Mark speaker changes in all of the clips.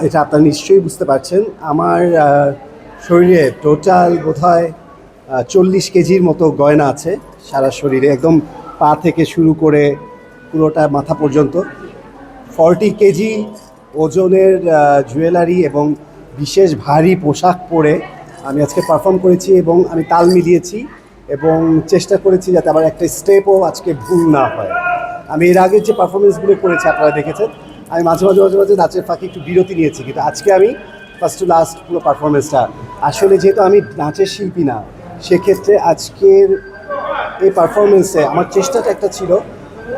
Speaker 1: এটা আপনারা নিশ্চয়ই বুঝতে পারছেন। আমার শরীরে টোটাল বোধহয় 40 কেজির মতো গয়না আছে সারা শরীরে, একদম পা থেকে শুরু করে পুরোটা মাথা পর্যন্ত। 40 কেজি ওজনের জুয়েলারি এবং বিশেষ ভারী পোশাক পরে আমি আজকে পারফর্ম করেছি এবং আমি তাল মিলিয়েছি এবং চেষ্টা করেছি যাতে আমার একটা স্টেপও আজকে ভুল না হয়। আমি এর আগে যে পারফরমেন্সগুলো করেছি আপনারা দেখেছেন, আমি মাঝে মাঝে মাঝে মাঝে নাচের ফাঁকে একটু বিরতি নিয়েছি, কিন্তু আজকে আমি ফার্স্ট টু লাস্ট পুরো পারফরমেন্সটা, আসলে যেহেতু আমি নাচের শিল্পী না, সেক্ষেত্রে আজকের এই পারফরমেন্সে আমার চেষ্টাটা একটা ছিল,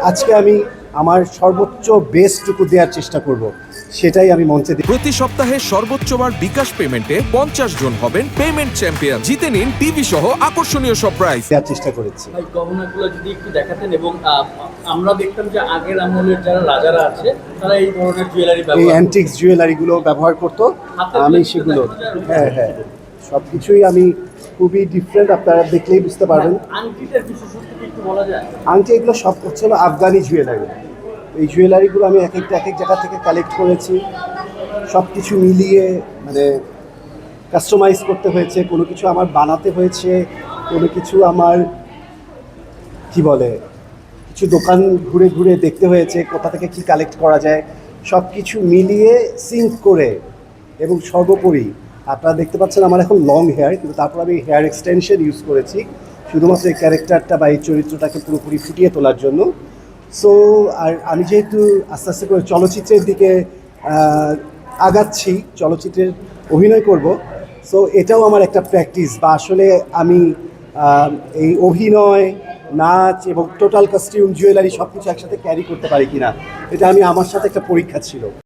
Speaker 1: আজকে আমি আমার সর্বোচ্চ বেস্টটুকু দেওয়ার চেষ্টা করব, সেটাই আমি মঞ্চে দিই।
Speaker 2: প্রতি সপ্তাহে সর্বোচ্চবার বিকাশ পেমেন্টে 50 জন হবেন পেমেন্ট চ্যাম্পিয়ন। জিতে নিন টিভি সহ আকর্ষণীয় সব প্রাইজ।
Speaker 1: দেওয়ার চেষ্টা করেছি।
Speaker 3: ভাই, গহনাগুলো যদি একটু দেখাতেন, এবং আমরা দেখতাম যে আগের আমলের যারা রাজারা আছে তারা এই ধরনের জুয়েলারি
Speaker 1: এই
Speaker 3: ব্যবহার
Speaker 1: অ্যান্টিক্স জুয়েলারিগুলো ব্যবহার করতো, আমি সেগুলো হ্যাঁ সব কিছুই আমি খুবই ডিফারেন্ট, আপনারা দেখলেই বুঝতে পারবেন।
Speaker 3: আংটিটার বিশেষত্ব কি একটু বলা যায়?
Speaker 1: আংটি এগুলো সব হচ্ছে হলো আফগানি জুয়েলারি। এই জুয়েলারিগুলো আমি এক এক জায়গা থেকে কালেক্ট করেছি, সব কিছু মিলিয়ে মানে কাস্টমাইজ করতে হয়েছে, কোনো কিছু আমার বানাতে হয়েছে, কোনো কিছু আমার কি বলে কিছু দোকান ঘুরে ঘুরে দেখতে হয়েছে কোথা থেকে কি কালেক্ট করা যায়, সব কিছু মিলিয়ে সিঙ্ক করে। এবং সর্বোপরি আপনারা দেখতে পাচ্ছেন আমার এখন লং হেয়ার, কিন্তু তারপর আমি হেয়ার এক্সটেনশন ইউজ করেছি শুধুমাত্র এই ক্যারেক্টারটা বা এই চরিত্রটাকে পুরোপুরি ফুটিয়ে তোলার জন্য। সো আর আমি যেহেতু আস্তে আস্তে করে চলচ্চিত্রের দিকে আগাচ্ছি, চলচ্চিত্রের অভিনয় করব, সো এটাও আমার একটা প্র্যাকটিস, বা আসলে আমি এই অভিনয়, নাচ এবং টোটাল কস্টিউম, জুয়েলারি সব কিছু একসাথে ক্যারি করতে পারি কিনা, এটা আমি আমার সাথে একটা পরীক্ষা ছিল।